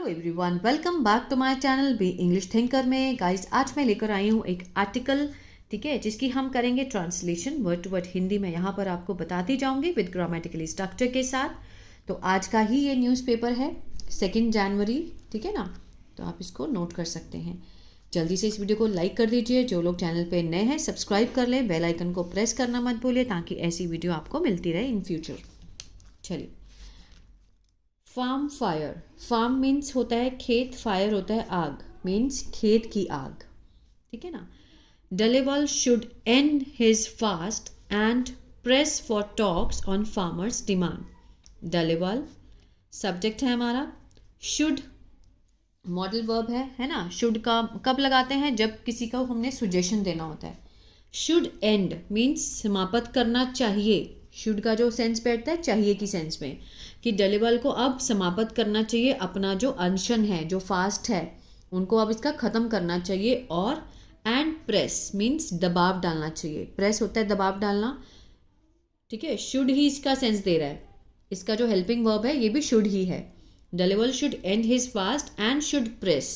Hello everyone, welcome back to my channel B English thinker में। Guys, आज मैं लेकर आई हूँ एक आर्टिकल, ठीक है, जिसकी हम करेंगे translation word to word Hindi में। यहाँ पर आपको बताती जाऊँगी विद ग्रामेटिकली स्ट्रक्चर के साथ। तो आज का ही ये न्यूज़पेपर है 2 जनवरी, ठीक है ना। तो आप इसको नोट कर सकते हैं। जल्दी से इस वीडियो को लाइक कर दीजिए। जो लोग चैनल पे नए हैं सब्सक्राइब कर लें, बेल आइकन को प्रेस करना मत भूलिए ताकि ऐसी वीडियो आपको मिलती रहे इन फ्यूचर। चलिए, फार्म फायर। फार्म मीन्स होता है खेत, फायर होता है आग, मीन्स खेत की आग, ठीक है ना। Dallewal should end his fast and press for talks on farmers demand. Dallewal subject है हमारा, शुड मॉडल वर्ब है ना। शुड का कब लगाते हैं? जब किसी को हमने सुजेशन देना होता है। शुड एंड मीन्स समाप्त करना चाहिए। शुड का जो सेंस बैठता है चाहिए की सेंस में, कि डलेवाल को अब समाप्त करना चाहिए अपना जो अनशन है, जो फास्ट है, उनको अब इसका ख़त्म करना चाहिए। और एंड प्रेस मीन्स दबाव डालना चाहिए। प्रेस होता है दबाव डालना, ठीक है। शुड ही इसका सेंस दे रहा है। इसका जो हेल्पिंग वर्ब है ये भी शुड ही है। Dallewal should end his fast and should press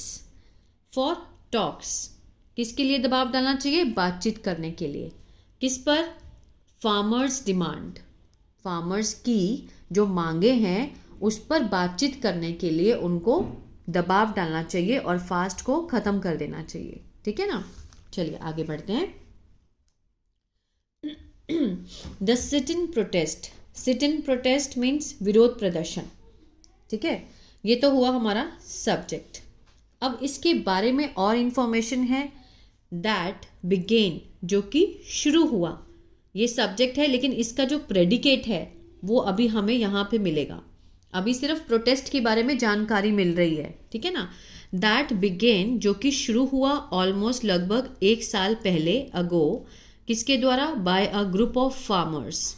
for talks. किसके लिए दबाव डालना चाहिए? बातचीत करने के लिए। किस पर? Farmers demand. फार्मर्स की जो मांगे हैं उस पर बातचीत करने के लिए उनको दबाव डालना चाहिए और फास्ट को ख़त्म कर देना चाहिए, ठीक है ना। चलिए आगे बढ़ते हैं। The sit in protest. Sit in protest means विरोध प्रदर्शन, ठीक है। ये तो हुआ हमारा सब्जेक्ट। अब इसके बारे में और इंफॉर्मेशन है। दैट बिगेन, जो कि शुरू हुआ। ये सब्जेक्ट है लेकिन इसका जो प्रेडिकेट है वो अभी हमें यहाँ पे मिलेगा। अभी सिर्फ प्रोटेस्ट के बारे में जानकारी मिल रही है, ठीक है ना। दैट बिगेन, जो कि शुरू हुआ ऑलमोस्ट लगभग 1 साल पहले, अगो, किसके द्वारा? By a group of farmers,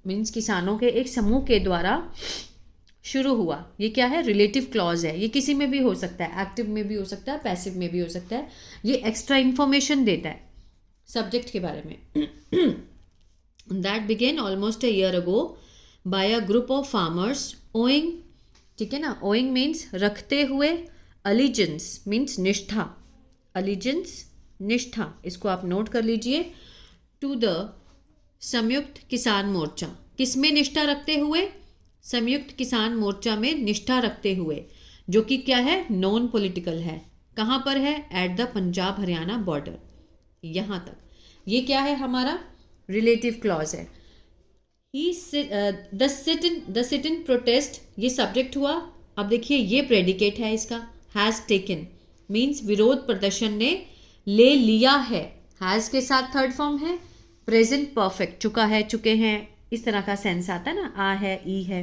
means किसानों के एक समूह के द्वारा शुरू हुआ। ये क्या है? रिलेटिव क्लॉज है। ये किसी में भी हो सकता है, एक्टिव में भी हो सकता है, पैसिव में भी हो सकता है। ये एक्स्ट्रा इन्फॉर्मेशन देता है सब्जेक्ट के बारे में। That begin almost a year ago by a group of farmers owing, ठीक है ना। ओइंग मीन्स रखते हुए, अलीजेंस मीन्स निष्ठा, अलीजेंस निष्ठा, इसको आप नोट कर लीजिए। टू द संयुक्त किसान मोर्चा। किस में निष्ठा रखते हुए? संयुक्त किसान मोर्चा में निष्ठा रखते हुए, जो कि क्या है? नॉन पॉलिटिकल है। कहाँ पर है? At the Punjab Haryana border. यहाँ तक ये क्या है? हमारा रिलेटिव क्लॉज है। द सिट इन प्रोटेस्ट, ये सब्जेक्ट हुआ। अब देखिए ये प्रेडिकेट है इसका। हैज़ टेकन मीन्स विरोध प्रदर्शन ने ले लिया है। हैज़ के साथ थर्ड फॉर्म है। प्रेजेंट परफेक्ट, चुका है, चुके हैं, इस तरह का सेंस आता है ना। आ है, ई है,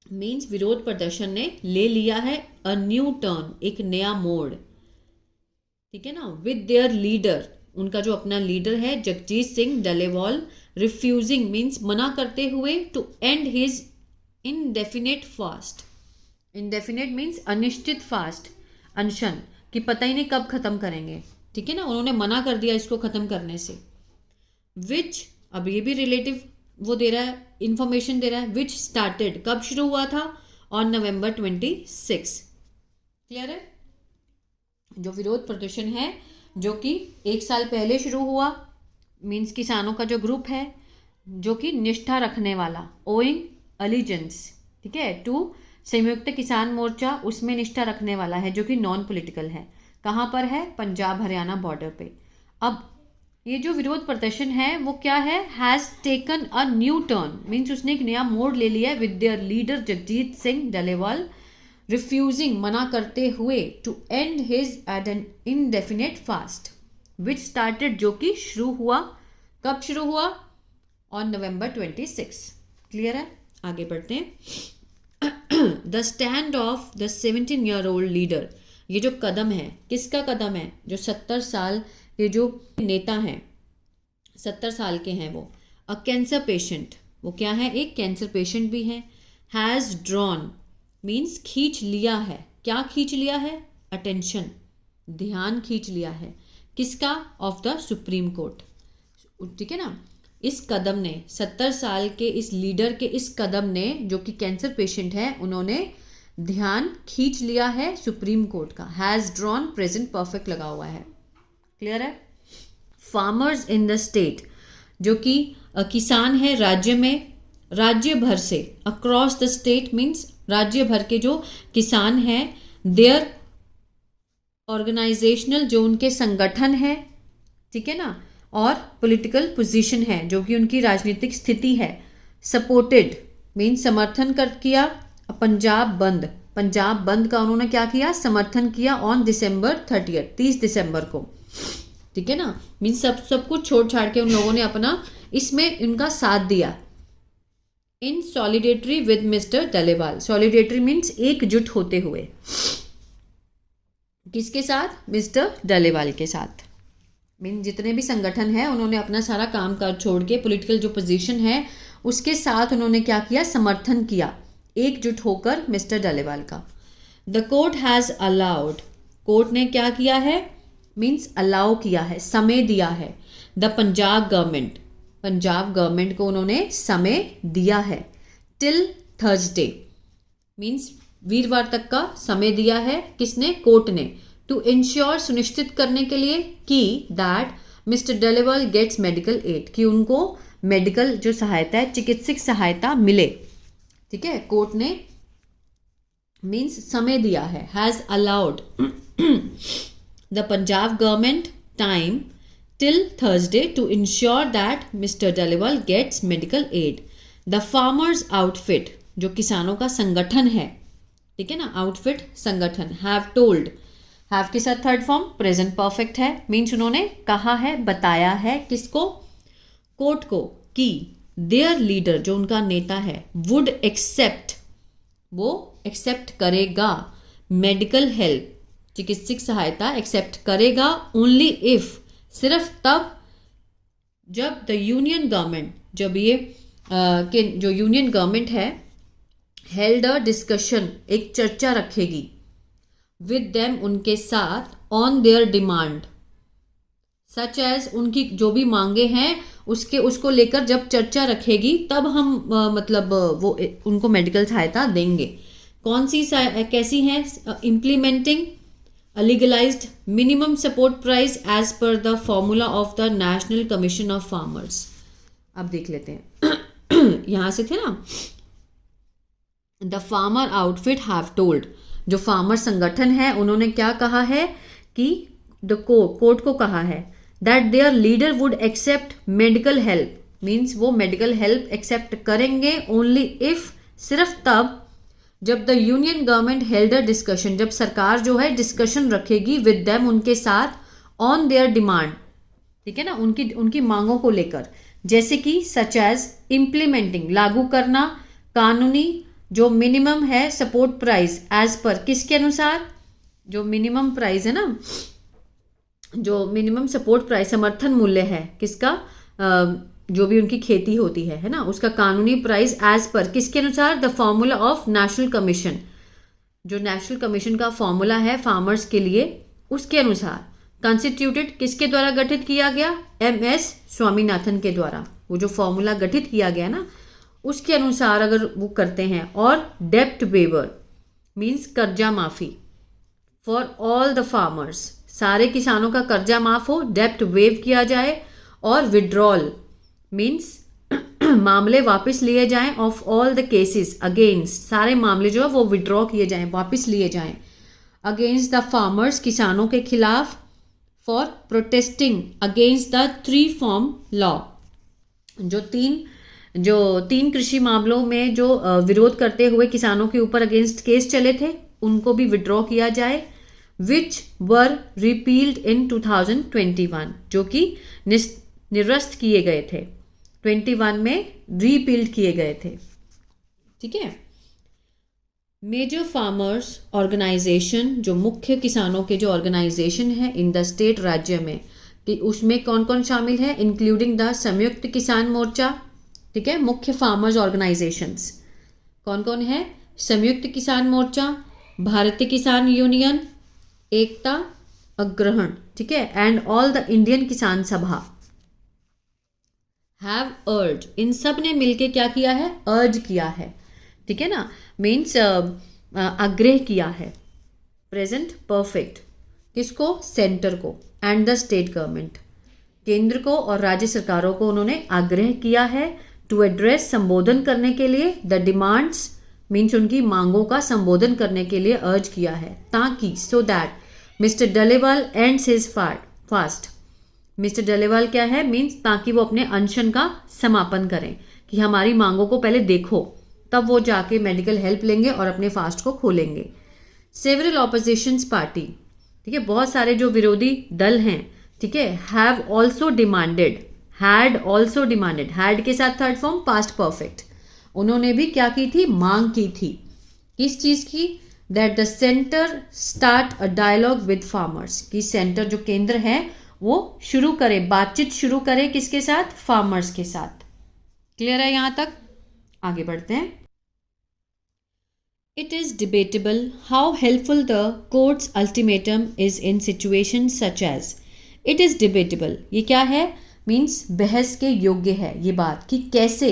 मीन्स विरोध प्रदर्शन ने ले लिया है अ न्यू टर्न, एक नया मोड़, ठीक है ना। विद देयर लीडर, उनका जो अपना लीडर है जगजीत सिंह डलेवाल, रिफ्यूजिंग मीन्स मना करते हुए, to end his indefinite fast. Indefinite means अनिश्चित फास्ट, अनशन, कि पता ही नहीं कब खत्म करेंगे, ठीक है ना। उन्होंने मना कर दिया इसको खत्म करने से। विच, अब ये भी रिलेटिव वो दे रहा है, इंफॉर्मेशन दे रहा है। विच स्टार्टेड, कब शुरू हुआ था? On November 26। क्लियर है? जो विरोध प्रदर्शन है जो कि 1 साल पहले शुरू हुआ, मीन्स किसानों का जो ग्रुप है जो कि निष्ठा रखने वाला, ओइंग अलीजेंस, ठीक है, टू संयुक्त किसान मोर्चा, उसमें निष्ठा रखने वाला है, जो कि नॉन पॉलिटिकल है। कहाँ पर है? पंजाब हरियाणा बॉर्डर पे। अब ये जो विरोध प्रदर्शन है वो क्या है? Has taken a new turn means उसने एक नया मोड़ ले लिया है। With their leader Jagjit Singh Dallewal refusing, मना करते हुए, to end his at an indefinite fast. Which started, जो कि शुरू हुआ। कब शुरू हुआ? On November 26। क्लियर है? आगे बढ़ते हैं। The stand of the 17-year-old leader, ये जो कदम है, किसका कदम है? जो 70 साल के जो नेता हैं, 70 साल के हैं वो। अ कैंसर पेशेंट, वो क्या है? एक कैंसर पेशेंट भी है। हैज़ ड्रॉन मीन्स खींच लिया है। क्या खींच लिया है? अटेंशन, ध्यान खींच लिया है। किसका? ऑफ द सुप्रीम कोर्ट, ठीक है ना। इस कदम ने, 70 साल के इस लीडर के इस कदम ने, जो कि कैंसर पेशेंट है, उन्होंने ध्यान खींच लिया है सुप्रीम कोर्ट का। हैज़ ड्रॉन प्रेजेंट परफेक्ट लगा हुआ है। क्लियर है। फार्मर्स इन द स्टेट, जो कि किसान है राज्य में, राज्य भर से, अक्रॉस द स्टेट मीन्स राज्य भर के जो किसान हैं, देयर ऑर्गेनाइजेशनल, जो उनके संगठन है, ठीक है ना, और पॉलिटिकल पोजीशन है, जो कि उनकी राजनीतिक स्थिति है, सपोर्टेड मीन्स समर्थन कर किया पंजाब बंद, पंजाब बंद का उन्होंने क्या किया, समर्थन किया ऑन December 30, 30 दिसंबर को, ठीक है ना, मीन्स सब कुछ छोड़ छाड़ के उन लोगों ने अपना इसमें उनका साथ दिया। In solidarity with mister Dallewal, solidarity means एकजुट होते हुए, किसके साथ, मिस्टर डलेवाल के साथ। मीन जितने भी संगठन है उन्होंने अपना सारा काम काज छोड़ के पॉलिटिकल जो पोजीशन है उसके साथ उन्होंने क्या किया, समर्थन किया एकजुट होकर मिस्टर डलेवाल का। The court has allowed, court ने क्या किया है, मीन्स अलाउ किया है, समय दिया है। The Punjab government, Punjab government को उन्होंने समय दिया है। टिल थर्सडे मीन्स वीरवार तक का समय दिया है, किसने, कोर्ट ने। टू इंश्योर, सुनिश्चित करने के लिए कि that mister Dallewal gets medical aid, कि उनको मेडिकल जो सहायता है, चिकित्सक सहायता मिले, ठीक है। कोर्ट ने मीन्स समय दिया है, has allowed the Punjab government time till Thursday to ensure that mister Dallewal gets medical aid. The farmers outfit, जो किसानों का संगठन है, ठीक है ना, आउटफिट संगठन, हैव टोल्ड, हैव के साथ थर्ड फॉर्म प्रेजेंट परफेक्ट है, मीन्स उन्होंने कहा है, बताया है, किसको, कोर्ट को, कि देयर लीडर, जो उनका नेता है, वुड एक्सेप्ट, वो एक्सेप्ट करेगा, मेडिकल हेल्प, चिकित्सक सहायता एक्सेप्ट करेगा, ओनली इफ, सिर्फ तब जब द यूनियन गवर्नमेंट, जब ये के जो यूनियन गवर्नमेंट है, हेल्ड अ डिस्कशन, एक चर्चा रखेगी, विद देम, उनके साथ, on their demand, such as, उनकी जो भी मांगे हैं उसको लेकर जब चर्चा रखेगी तब हम मतलब वो उनको मेडिकल सहायता देंगे। कौन सी कैसी हैं, implementing legalised minimum support price as per the formula of the national commission of farmers. अब देख लेते हैं यहाँ से थे ना, the farmer outfit have told, जो फार्मर संगठन है उन्होंने क्या कहा है, कि द कोर्ट को कहा है, that their leader would accept medical help, means वो मेडिकल हेल्प एक्सेप्ट करेंगे, ओनली इफ, सिर्फ तब जब the union government held a discussion, जब सरकार जो है डिस्कशन रखेगी विद देम, उनके साथ, ऑन देयर डिमांड, ठीक है ना, उनकी मांगों को लेकर, जैसे कि सच एज इम्प्लीमेंटिंग, लागू करना, कानूनी जो मिनिमम है सपोर्ट प्राइस, एज पर, किसके अनुसार, जो मिनिमम प्राइस है ना, जो मिनिमम सपोर्ट प्राइस, समर्थन मूल्य है किसका, जो भी उनकी खेती होती है ना, उसका कानूनी प्राइस, एज पर, किसके अनुसार, the formula of national commission, जो नेशनल कमीशन का फॉर्मूला है फार्मर्स के लिए, उसके अनुसार, कॉन्स्टिट्यूटेड, किसके द्वारा गठित किया गया, MS स्वामीनाथन के द्वारा, वो जो फॉर्मूला गठित किया गया ना, उसके अनुसार अगर वो करते हैं। और डेप्ट वेवर मीन्स कर्जा माफी, फॉर ऑल द फार्मर्स, सारे किसानों का कर्जा माफ हो, डेप्ट वेव किया जाए। और विड्रॉल मीन्स मामले वापस लिए जाएं, of all the cases against, सारे मामले जो है वो विड्रॉ किए जाएं, वापस लिए जाएं, अगेंस्ट द फार्मर्स, किसानों के खिलाफ, for protesting against the 3 form law, जो तीन कृषि मामलों में जो विरोध करते हुए किसानों के ऊपर अगेंस्ट केस चले थे, उनको भी विड्रॉ किया जाए। विच वर रिपील्ड इन 2021, जो कि निरस्त किए गए थे, 21 में रिपील्ड किए गए थे, ठीक है। मेजर फार्मर्स ऑर्गेनाइजेशन, जो मुख्य किसानों के जो ऑर्गेनाइजेशन है इन द स्टेट, राज्य में, कि उसमें कौन कौन शामिल है, इंक्लूडिंग द संयुक्त किसान मोर्चा, ठीक है, मुख्य फार्मर्स ऑर्गेनाइजेशंस कौन कौन है, संयुक्त किसान मोर्चा, भारतीय किसान यूनियन, एकता अग्रहण, ठीक है, एंड ऑल द इंडियन किसान सभा, हैव अर्ज, इन सब ने मिलके क्या किया है, अर्ज किया है, ठीक है ना, मीन्स आग्रह किया है। प्रेजेंट परफेक्ट, किसको? सेंटर को। एंड द स्टेट गवर्नमेंट, केंद्र को और राज्य सरकारों को उन्होंने आग्रह किया है। टू एड्रेस, संबोधन करने के लिए। द डिमांड्स मीन्स उनकी मांगों का संबोधन करने के लिए अर्ज किया है, ताकि so that mister Dallewal ends his fast. Mister Dallewal क्या है? मीन्स ताकि वो अपने अनशन का समापन करें, कि हमारी मांगों को पहले देखो, तब वो जाके मेडिकल हेल्प लेंगे और अपने फास्ट को खोलेंगे। सेवरल ऑपोजिशंस पार्टी, ठीक है, बहुत सारे जो विरोधी दल हैं, ठीक है, have also demanded, had also demanded, had के साथ थर्ड फॉर्म पास्ट परफेक्ट, उन्होंने भी क्या की थी? मांग की थी। किस चीज की? That the centre start a dialogue with farmers, कि सेंटर जो केंद्र है वो शुरू करे, बातचीत शुरू करे, किसके साथ? फार्मर्स के साथ। क्लियर है यहां तक? आगे बढ़ते हैं। It is debatable how helpful the court's ultimatum is in situations such as. It is debatable, ये क्या है? मीन्स बहस के योग्य है ये बात, कि कैसे,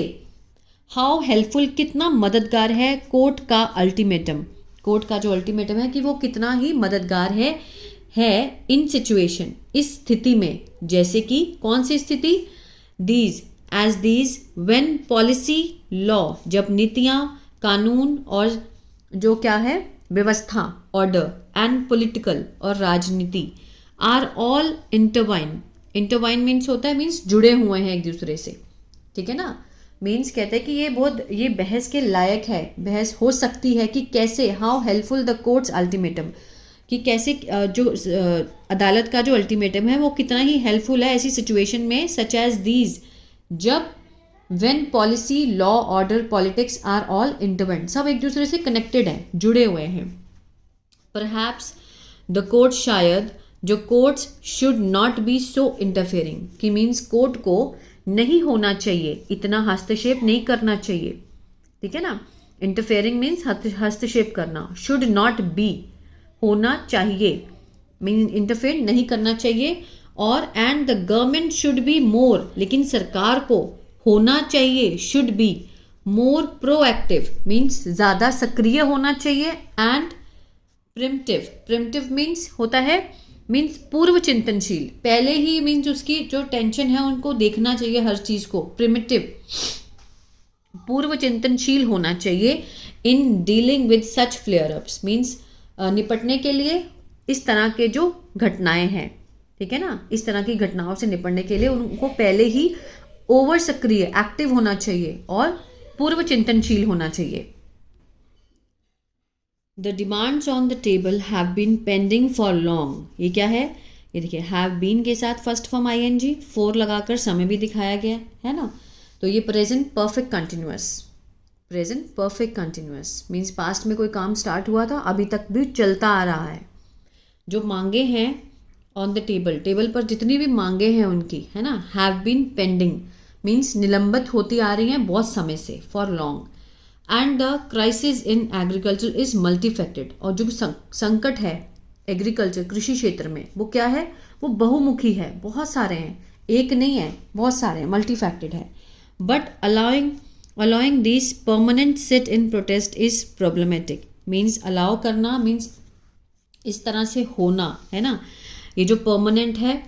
हाउ हेल्पफुल, कितना मददगार है कोर्ट का अल्टीमेटम, कोर्ट का जो अल्टीमेटम है कि वो कितना ही मददगार है इन सिचुएशन, इस स्थिति में। जैसे कि कौन सी स्थिति? These, as these, when policy law, जब नीतियां, कानून और जो क्या है व्यवस्था, ऑर्डर, एंड पॉलिटिकल और राजनीति, are all intertwine. Intertwine means होता है, मीन्स जुड़े हुए हैं एक दूसरे से, ठीक है ना। मीन्स कहते हैं कि ये बहस के लायक है, बहस हो सकती है कि कैसे, how helpful the courts ultimatum, कि कैसे जो अदालत का जो अल्टीमेटम है वो कितना ही हेल्पफुल है ऐसी सिचुएशन में, सच एज दीज, जब when policy, law, order, politics are all intervened, सब एक दूसरे से कनेक्टेड हैं, जुड़े हुए हैं। परहैप्स द कोर्ट, शायद जो courts should not be so interfering, कि मीन्स कोर्ट को नहीं होना चाहिए, इतना हस्तक्षेप नहीं करना चाहिए, ठीक है ना। इंटरफेयरिंग मीन्स हस्तक्षेप करना, शुड नॉट बी, होना चाहिए, मीन इंटरफेयर नहीं करना चाहिए। और and the government should be more, लेकिन सरकार को होना चाहिए, should be more proactive, means ज़्यादा सक्रिय होना चाहिए। एंड प्रिमिटिव, प्रिमिटिव मीन्स होता है, मीन्स पूर्व चिंतनशील, पहले ही मीन्स उसकी जो टेंशन है उनको देखना चाहिए हर चीज़ को। प्रिमिटिव, पूर्व चिंतनशील होना चाहिए। In dealing with such flare ups, means निपटने के लिए इस तरह के जो घटनाएं हैं, ठीक है ना, इस तरह की घटनाओं से निपटने के लिए उनको पहले ही ओवर सक्रिय, एक्टिव होना चाहिए और पूर्व चिंतनशील होना चाहिए। The demands on the table have been pending for long, ये क्या है? ये देखिए, हैव बीन के साथ फर्स्ट फॉर्म आईएनजी, फोर लगाकर समय भी दिखाया गया है ना। तो ये present perfect continuous, present perfect continuous means past में कोई काम स्टार्ट हुआ था, अभी तक भी चलता आ रहा है। जो मांगे हैं ऑन द टेबल, टेबल पर जितनी भी मांगे हैं उनकी, है ना, हैव बीन पेंडिंग मीन्स निलंबित होती आ रही हैं बहुत समय से, for long. And the crisis in agriculture is multifaceted, और जो संकट है एग्रीकल्चर, कृषि क्षेत्र में, वो क्या है? वो बहुमुखी है, बहुत सारे हैं, एक नहीं है, बहुत सारे हैं, मल्टीफैक्टेड है। But allowing this permanent sit in protest is problematic, means allow करना मीन्स इस तरह से होना, है ना। ये जो परमानेंट है,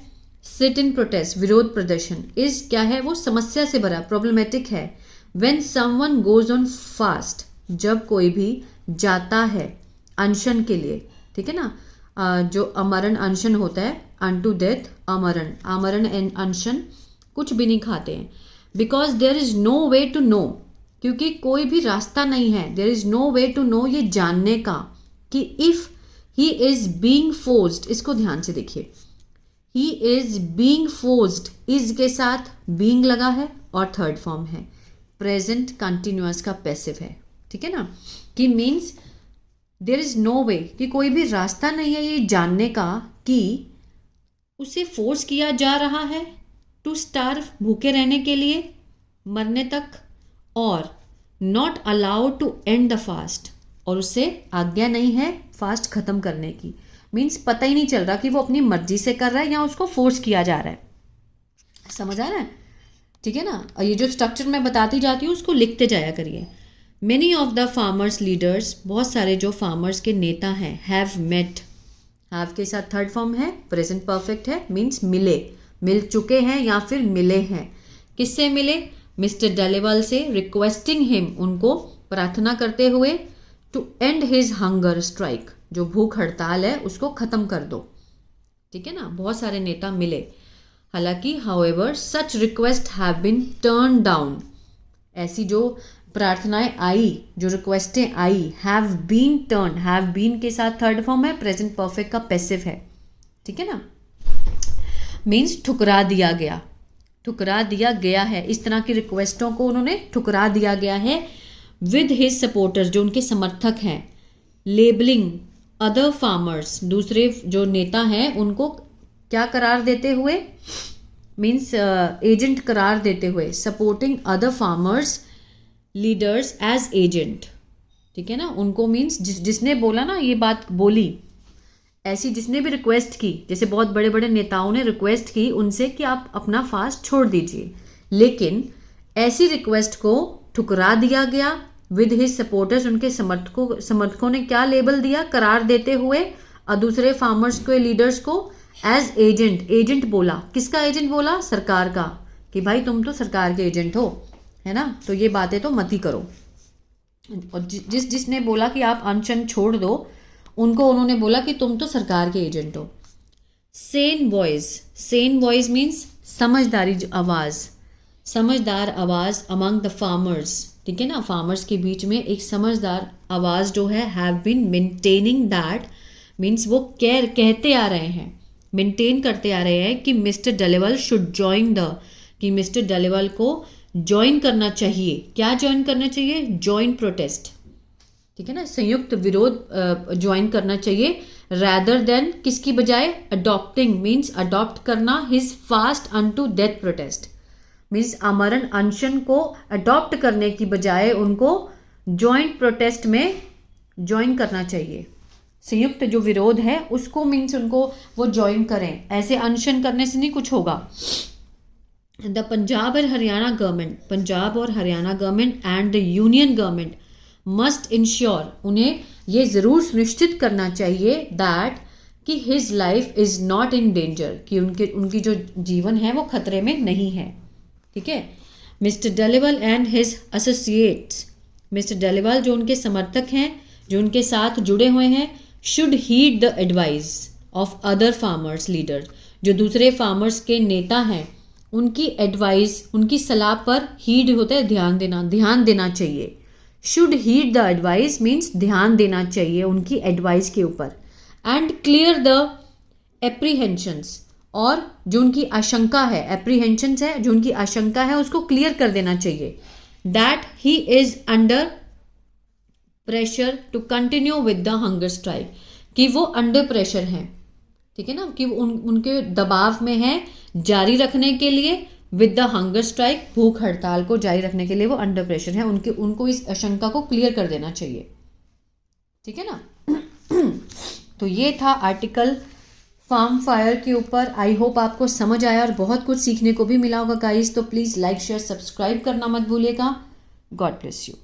सिट इन प्रोटेस्ट, विरोध प्रदर्शन, इज क्या है? वो समस्या से भरा, प्रॉब्लमेटिक है। When someone goes on fast, जब कोई भी जाता है अनशन के लिए, ठीक है ना, जो अमरण अनशन होता है, अनटू डेथ, अमरण, आमरण एंड अनशन, कुछ भी नहीं खाते हैं। Because there is no way to know, क्योंकि कोई भी रास्ता नहीं है, there is no way to know, ये जानने का कि if he is being forced, इसको ध्यान से देखिए, he is being forced, is के साथ बीइंग लगा है और थर्ड फॉर्म है, प्रेजेंट कंटिन्यूअस का पैसिव है, ठीक है ना, कि means there is no way, कि कोई भी रास्ता नहीं है ये जानने का कि उसे फोर्स किया जा रहा है टू स्टार्व, भूखे रहने के लिए, मरने तक, और not allowed to end the fast, और उससे आज्ञा नहीं है फास्ट खत्म करने की। मीन्स पता ही नहीं चल रहा कि वो अपनी मर्जी से कर रहा है या उसको फोर्स किया जा रहा है। समझ आ रहा है? ठीक है ना। और ये जो स्ट्रक्चर मैं बताती जाती हूँ उसको लिखते जाया करिए। Many of the farmers leaders, बहुत सारे जो farmers के नेता हैं, have met, have के साथ थर्ड फॉर्म है, प्रेजेंट परफेक्ट है, मीन्स मिले, मिल चुके हैं या फिर मिले हैं. किससे मिले? मिस्टर डलेवाल से, रिक्वेस्टिंग हिम, उनको प्रार्थना करते हुए, to end his hunger strike, जो भूख हड़ताल है उसको ख़त्म कर दो. ठीक है ना, बहुत सारे नेता मिले. हालांकि however such request have been turn down, ऐसी जो प्रार्थनाएं आई, जो रिक्वेस्टें आई, have been turn, have been के साथ थर्ड फॉर्म है, प्रेजेंट परफेक्ट का पैसिव है. ठीक है ना, मीन्स ठुकरा दिया गया, ठुकरा दिया गया है. इस तरह की रिक्वेस्टों को उन्होंने ठुकरा दिया गया है. विद हिज सपोर्टर्स, जो उनके समर्थक हैं, लेबलिंग अदर फार्मर्स, दूसरे जो नेता हैं उनको क्या करार देते हुए, मीन्स एजेंट करार देते हुए, supporting other farmers leaders as agent. ठीक है ना, उनको मीन्स जिसने बोला ना, ये बात बोली, ऐसी जिसने भी रिक्वेस्ट की, जैसे बहुत बड़े बड़े नेताओं ने रिक्वेस्ट की उनसे कि आप अपना फास्ट छोड़ दीजिए, लेकिन ऐसी रिक्वेस्ट को ठुकरा दिया गया. विद हिज सपोर्टर्स, उनके समर्थकों ने क्या लेबल दिया, करार देते हुए, और दूसरे फार्मर्स के लीडर्स को एज एजेंट, एजेंट बोला. किसका एजेंट बोला? सरकार का, कि भाई तुम तो सरकार के एजेंट हो, है ना, तो ये बातें तो मत ही करो. और जिसने बोला कि आप अनशन छोड़ दो, उनको उन्होंने बोला कि तुम तो सरकार के एजेंट हो. Sen voice, Sen voice means समझदारी आवाज़, समझदार आवाज़ अमंग द फार्मर्स. ठीक है ना, फार्मर्स के बीच में एक समझदार आवाज़ जो है, have been maintaining that, means वो कहते आ रहे हैं, मेंटेन करते आ रहे हैं कि मिस्टर डलेवाल शुड जॉइन द, कि मिस्टर डलेवाल को ज्वाइन करना चाहिए. क्या ज्वाइन करना चाहिए? Joint protest. ठीक है ना, संयुक्त विरोध ज्वाइन करना चाहिए. रैदर देन, किसकी बजाय? अडॉप्टिंग, मीन्स अडॉप्ट करना, his fast unto death protest, means आमरण अनशन को अडॉप्ट करने की बजाय उनको जॉइंट प्रोटेस्ट में ज्वाइन करना चाहिए. संयुक्त जो विरोध है उसको, मीन्स उनको वो ज्वाइन करें. ऐसे अनशन करने से नहीं कुछ होगा. द पंजाब और हरियाणा गवर्नमेंट, पंजाब और Haryana government and the union government must ensure, उन्हें ये ज़रूर सुनिश्चित करना चाहिए दैट, कि his life is not in danger, कि उनकी जो जीवन है वो खतरे में नहीं है. ठीक है. Mister Dallewal and his associates, mister Dallewal जो उनके समर्थक हैं, जो उनके साथ जुड़े हुए हैं, should heed the advice of other farmers leader, जो दूसरे फार्मर्स के नेता हैं उनकी एडवाइस, उनकी सलाह पर, हीड होता है ध्यान देना, ध्यान देना चाहिए. Should heed the advice means ध्यान देना चाहिए उनकी एडवाइस के ऊपर. एंड क्लियर द एप्रीहेंशंस, और जो उनकी आशंका है, एप्रीहेंशंस है, जो उनकी आशंका है उसको क्लियर कर देना चाहिए. That he is under pressure to continue with the hunger strike, कि वो अंडर प्रेशर हैं. ठीक है ना, कि उनके दबाव में है जारी रखने के लिए, विद द हंगर स्ट्राइक, भूख हड़ताल को जारी रखने के लिए वो अंडर प्रेशर है. उनको इस आशंका को क्लियर कर देना चाहिए. ठीक है ना. तो ये था आर्टिकल फार्म फायर के ऊपर. आई होप आपको समझ आया और बहुत कुछ सीखने को भी मिला होगा गाइस. तो प्लीज़ लाइक शेयर सब्सक्राइब करना मत भूलिएगा. God bless you.